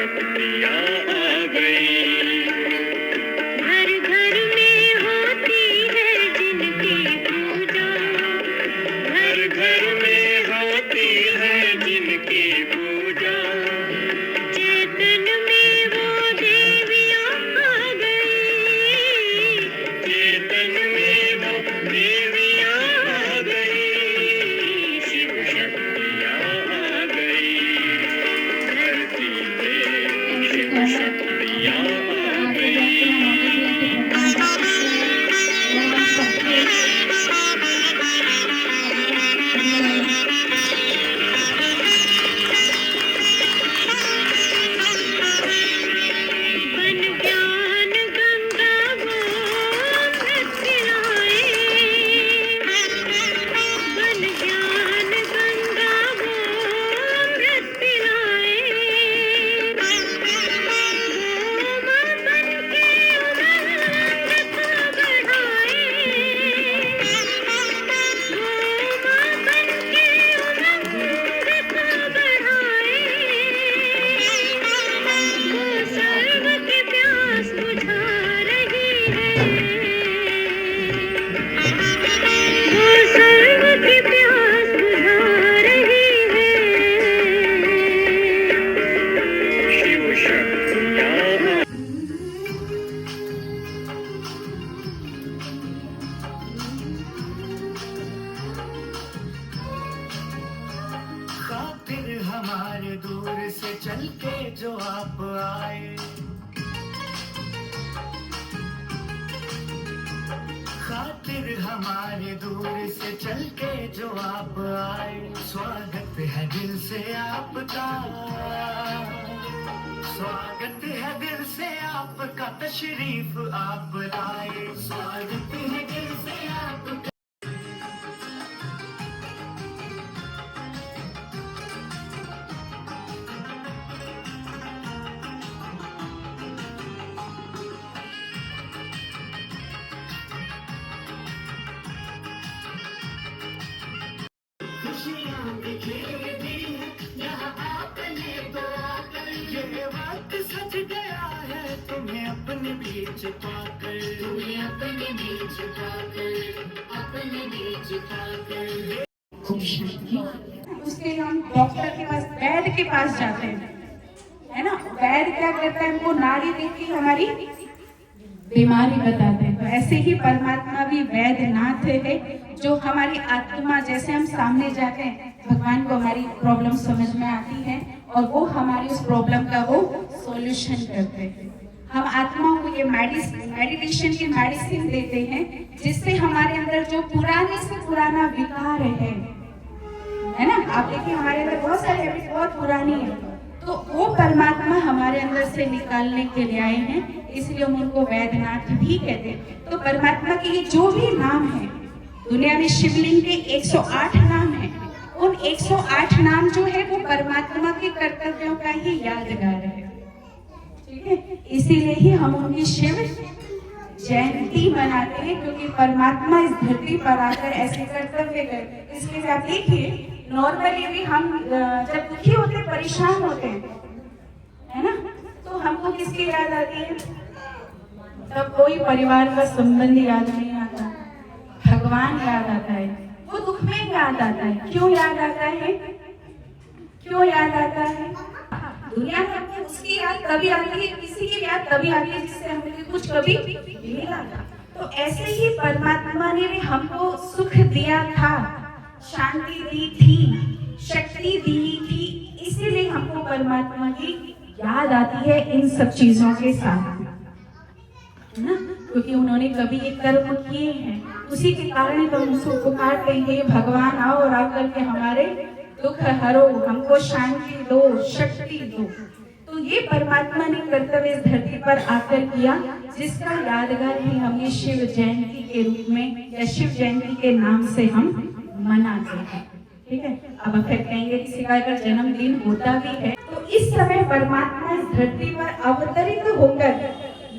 शक्तियाँ आ गई। घर घर में होती है जिनकी पूजा, घर घर में होती है जिनकी पूजा, चेतन में वो देवियाँ आ गई, चेतन में वो देवियाँ आ गई, शिव शक्तियाँ आ गई। धरती पे शिव शक्तियाँ आ गई। बन ज्ञान गंगा वो अमृत पिलाए, बन ज्ञान गंगा वो अमृत पिलाए, वो माँ बन के उमंग को बढ़ाए, वो माँ बन के उमंग को बढ़ाए, वो सर्व की प्यास बुझा रही है, वो सर्व की प्यास बुझा रही है। शिव शक्तियाँ आ खातिर हमारे दूर से चल के जो आप आए, खातिर हमारे दूर से चल के जो आप आए, स्वागत है दिल से आपका, स्वागत है दिल से आपका, तशरीफ आप लाए, स्वागत है दिल से आपका। खुशियाँ बिखेर दी यहाँ आपने तो आकर, ये वक्त सज गया है तुम्हें अपने बीच पाकर, तुम्हें अपने बीच पाकर, अपने बीच पाकर। उसके हम डॉक्टर के पास, वैद्य के पास जाते हैं, है ना। वैद्य क्या करता है, हमको नाड़ी देख के हमारी बीमारी बताते हैं। तो ऐसे ही परमात्मा भी वैद्यनाथ है, जो हमारी आत्मा, जैसे हम सामने जाते हैं भगवान को हमारी प्रॉब्लम समझ में आती है और वो हमारी उस प्रॉब्लम का वो सॉल्यूशन करते हैं। हम आत्माओं को ये मेडिटेशन की मेडिसिन देते हैं, जिससे हमारे अंदर जो पुराने से पुराना विकार है ना। आप देखिए हमारे अंदर बहुत सारी हैबिट बहुत पुरानी है, तो वो परमात्मा हमारे अंदर से निकालने के लिए आए हैं, इसलिए हम उनको वैद्यनाथ भी कहते हैं। तो परमात्मा के ये जो भी नाम है, दुनिया में शिवलिंग के 108 नाम है, उन 108 नाम जो है वो परमात्मा के कर्तव्यों का ही यादगार है, ठीक है। इसीलिए ही हम उनकी शिव जयंती मनाते हैं, क्योंकि परमात्मा इस धरती पर आकर ऐसे कर्तव्य कर। इसलिए आप देखिए नॉर्मली भी हम जब दुखी होते, परेशान होते हैं, है ना, तो हमको किसकी याद आती है? तब कोई परिवार का संबंध याद नहीं आता, भगवान याद आता है, वो दुख में याद आता है। क्यों याद आता है? क्यों याद आता है? दुनिया में हमको उसकी याद तभी आती है, किसी की याद तभी आती है जिससे हमें कुछ कभी मिला था। तो ऐसे ही परमात्मा ने भी हमको सुख दिया था, शांति दी थी, शक्ति दी थी, इसीलिए हमको परमात्मा की याद आती है इन सब चीजों के साथ, है ना। क्योंकि उन्होंने कभी ये कर्म किए हैं, उसी के कारण तो उसको पुकारते हैं, भगवान आओ और आकर के हमारे दुख हरो, हमको शांति दो, शक्ति दो। तो ये परमात्मा ने कर्तव्य इस धरती पर आकर किया, जिसका यादगार ही हमें शिव जयंती के रूप में या शिव जयंती के नाम से हम मनाते हैं, ठीक है। अब फिर कहेंगे किसी का अगर जन्मदिन होता भी है, तो इस समय परमात्मा इस धरती पर अवतरित होकर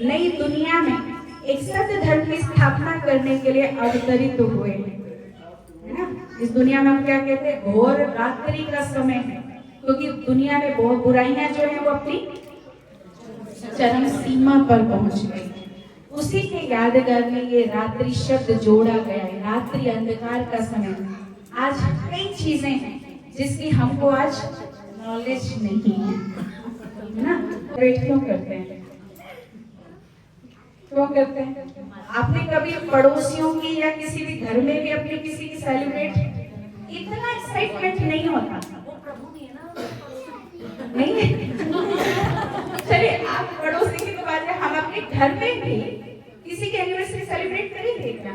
नई दुनिया में एक सत्य धर्म की स्थापना करने के लिए अवतरित हुए हैं, है ना। इस दुनिया में हम क्या कहते हैं, घोर रात्रि का समय है, क्योंकि दुनिया में बहुत बुराइयां जो है वो अपनी चरम सीमा पर पहुंच गई। उसी के यादगार में ये रात्रि शब्द जोड़ा गया है। रात्रि अंधकार का समय। आज कई चीजें हैं जिसकी हमको आज नॉलेज नहीं है ना। वेट क्यों करते हैं? क्यों करते हैं? आपने कभी पड़ोसियों की या किसी भी घर में भी अपने किसी की सेलिब्रेट इतना एक्साइटमेंट नहीं होता नहीं? चलिए आप पड़ोसी की तो बात है, हम अपने घर में भी किसी की एनिवर्सरी सेलिब्रेट करेंगे क्या?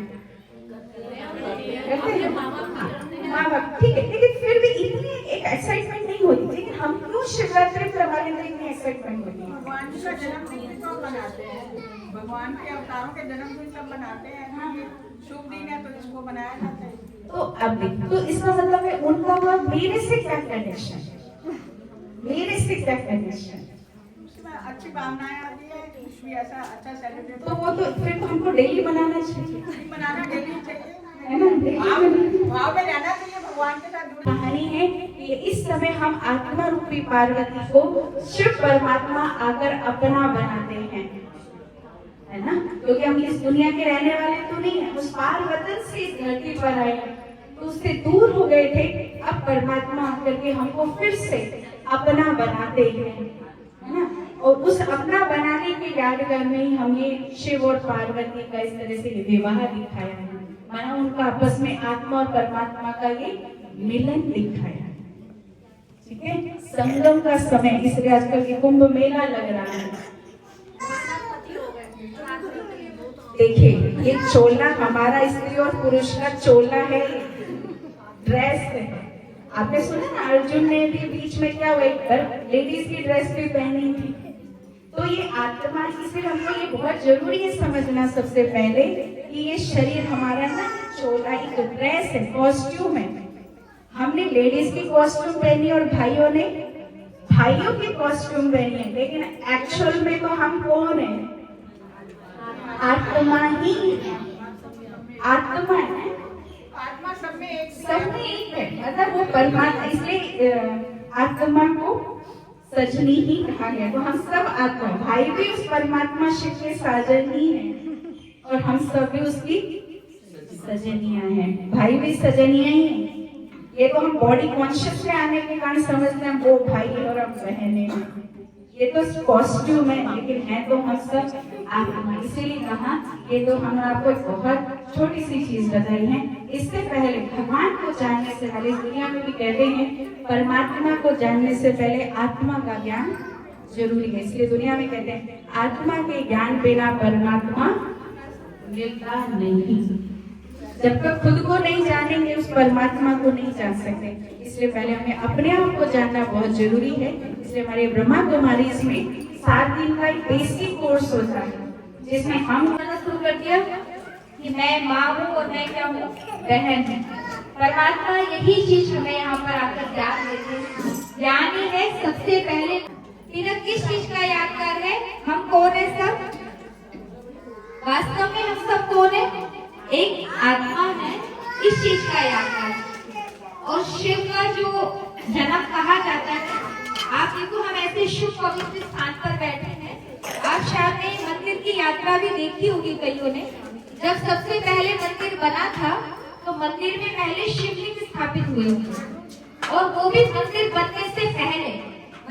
हाँ बाप ठीक है, लेकिन फिर भी इतनी एक एक्साइटमेंट नहीं होती। लेकिन हम क्यों शिवरात्रि पर हमारे अंदर इतनी एक्साइटमेंट होती है? भगवान का जन्मदिन तो मनाते हैं, भगवान के अवतारों के जन्मदिन सब मनाते हैं। ये शुभ दिन है तो इसको मनाया जाता है। तो अब तो इसका मतलब है उनका हुआ मेरे से क्या कनेक्शन? मेरे से क्या कनेक्शन? उसमें अच्छी भावनाएं आती है, कुछ भी ऐसा अच्छा सेलिब्रेट तो वो तो फिर तो हमको डेली मनाना चाहिए, मनाना डेली चाहिए, है ना? भाव में रहना चाहिए, भगवान के साथ जुड़ना। कहानी है कि इस समय हम आत्मा रूपी पार्वती को शिव परमात्मा आकर अपना बनाते हैं, है ना? क्योंकि हम इस दुनिया के रहने वाले तो नहीं है, उस पार वतन से इस धरती पर आए तो उससे दूर हो गए थे। अब परमात्मा आकर के हमको फिर से अपना बनाते हैं, है ना? और उस अपना बनाने के यादगार में ही हम ये शिव और पार्वती का इस तरह से विवाह दिखाया है, माना उनका आपस में आत्मा और परमात्मा का ये मिलन दिखाया है। ठीक है, संगम का समय, इसलिए आजकल के कुंभ मेला लग रहा है। देखिए ये चोला हमारा स्त्री और पुरुष का चोला है, ड्रेस है। आपने सुना ना अर्जुन ने भी बीच में क्या हुआ, एक लेडीज की ड्रेस भी पहनी थी। तो ये आत्मा, इसलिए हमको ये बहुत जरूरी है समझना सबसे पहले कि ये शरीर हमारा ना चोला एक ड्रेस है, कॉस्ट्यूम है। हमने लेडीज की कॉस्ट्यूम पहनी और भाइयों ने भाइयों की कॉस्ट्यूम पहनी है, लेकिन एक्चुअल में तो हम कौन है? आत्मा ही आत्मा है। आत्मा सब में एक है, मतलब वो परमात्मा, इसलिए आत्मा को सजनी ही कहा गया। तो हम सब आत्मा, भाई भी उस परमात्मा शिव के साजन ही हैं और हम सब भी उसकी सजनियां हैं, भाई भी सजनियां ही हैं। ये तो हम बॉडी कॉन्शियस में आने के कारण समझते हैं वो भाई और हम बहनें हैं, ये तो कॉस्ट्यूम है, लेकिन है तो हम सब आत्मा। इसीलिए कहा ये तो हमने आपको एक बहुत छोटी सी चीज बताई है। इससे पहले भगवान को जानने से पहले, इस दुनिया में भी कहते हैं परमात्मा को जानने से पहले आत्मा का ज्ञान जरूरी है। इसलिए दुनिया में कहते हैं आत्मा के ज्ञान बिना परमात्मा मिलता नहीं। जब तक खुद को नहीं जानेंगे उस परमात्मा को नहीं जान सकते। इसलिए पहले हमें अपने आप को जानना बहुत जरूरी है। इसलिए हमारे ब्रह्मा कुमारी इसमें 7 दिन का एक बेसिक कोर्स होता है, जिसमें हम शुरू कर दिया कि मैं माँ हूँ और मैं क्या हूँ, बहन हूँ। परमात्मा यही चीज हमें यहाँ पर आकर ज्ञान देते हैं। ज्ञान ही है सबसे पहले। फिर किस चीज का यादगार है? हम कौन है सब? वास्तव में हम सब कौन है? एक आत्मा है। इस चीज का यादगार। और शिव का जो जन्म कहा जाता है, आप देखो हम ऐसे शुभ पवित्र स्थान पर बैठे हैं। आप शायद मंदिर की यात्रा भी देखी होगी कईयों ने। जब सबसे पहले मंदिर बना था तो मंदिर में पहले शिवलिंग स्थापित हुए होंगे, और वो भी मंदिर बनने से पहले।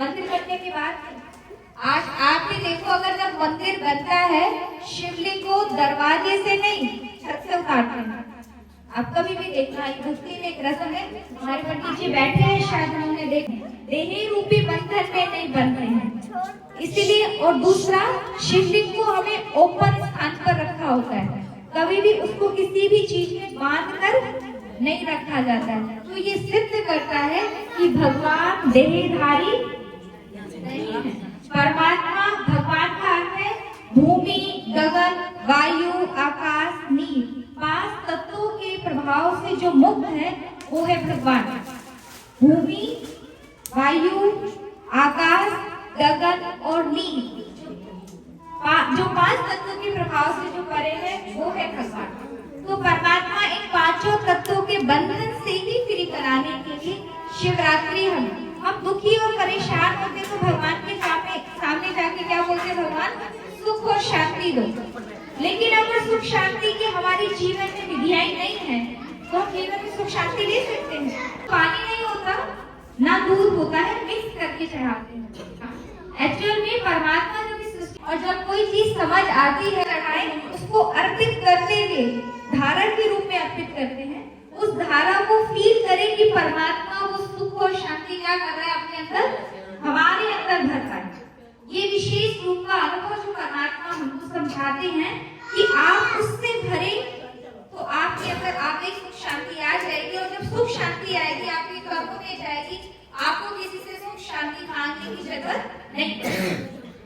मंदिर बनने के बाद आज आप भी देखो, अगर जब मंदिर बनता है शिवलिंग को दरवाजे से नहीं छत से उतारते हैं। आप कभी भी देखना, भक्ति में एक रस्म है, हमारे पंडित जी बैठे हैं, शायद उन्होंने देखा, देही रूपी बंधन में नहीं बन रहे हैं। इसीलिए, और दूसरा शिवलिंग को हमें ओपन स्थान पर रखा होता है, कभी भी उसको किसी भी चीज में बांध कर नहीं रखा जाता है। तो ये सिद्ध करता है कि भगवान देहधारी नहीं है। परमात्मा, भगवान का अर्थ है भूमि, गगन, वायु, आकाश, नील। 5 तत्वों के प्रभाव से जो मुक्त है वो है भगवान। भूमि, वायु, आकाश, गगन और नील, जो 5 तत्वों के प्रभाव से जो परे है वो है भगवान। तो परमात्मा इन 5 तत्वों के बंधन से ही फ्री कराने के लिए शिवरात्रि हम दुखी और परेशान होते तो भगवान के सामने जाके क्या बोलते? दो। लेकिन अगर सुख शांति की हमारे जीवन में विधियां नहीं है तो हम जीवन में सुख शांति ले सकते हैं? पानी नहीं होता ना दूध होता है, मिक्स करके चढ़ाते हैं। एक्चुअल में परमात्मा जो भी सृष्टि, और जब कोई चीज समझ आती है चढ़ाए, उसको अर्पित करते हुए धारा के रूप में अर्पित करते हैं। उस धारा को फील करें कि परमात्मा वो सुख और शांति क्या कर रहा है अपने अंदर, हमारे अंदर भर रहा है। ये विशेष रूप का अनुभव जो परमात्मा हमको समझाते हैं कि आप उससे भरे तो आपके अंदर आप एक सुख शांति आ जाएगी, और जब सुख शांति आएगी आपके कर्मों में जाएगी, आपको किसी से सुख शांति मांगने की जरूरत नहीं।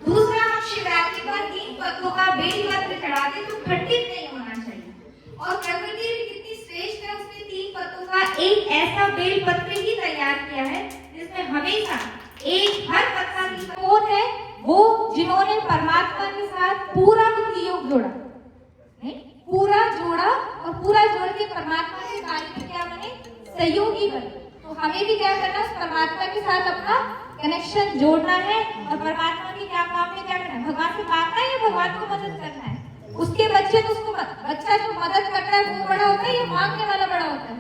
दूसरा, हम शिवरात्रि पर 3 पत्तों का बेलपत्र चढ़ाते तो खंडित नहीं होना चाहिए, और प्रकृति भी कितनी श्रेष्ठ है, उसने 3 पत्तों का एक ऐसा बेलपत्र ही तैयार किया है जिसमें हमेशा एक हर पत्ता की कौन है, वो जिन्होंने परमात्मा के साथ पूरा बुद्धि योग जोड़ा, पूरा जोड़ा और पूरा जोड़ के परमात्मा के कार्य में क्या बने, सहयोगी बने। तो हमें भी क्या करना है, परमात्मा के साथ अपना कनेक्शन जोड़ना है, और परमात्मा के क्या काम में क्या करना है, भगवान से मांगना है या भगवान को मदद करना है। उसके बच्चे तो उसको बच्चा जो मदद करता है वो बड़ा होता है या मांगने वाला बड़ा होता है?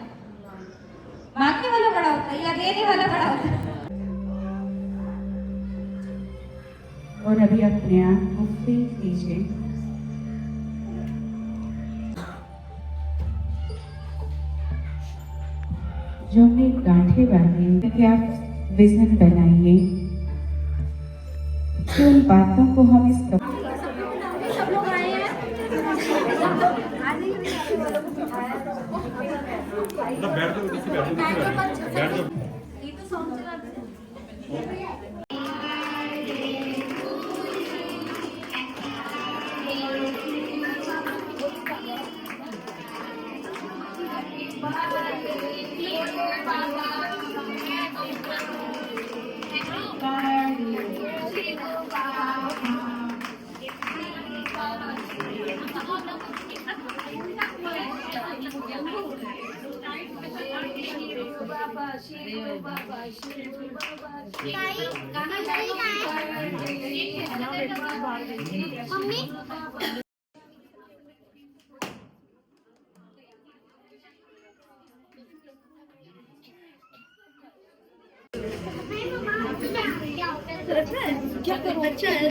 मांगने वाला बड़ा होता है या देने वाला बड़ा होता है? और अभी अपने आप को फ्री कीजिए। जो हमने गांठें बांधी कि आप विजन बनाइए कि उन बातों को हम इस क्या करूं? अच्छा है।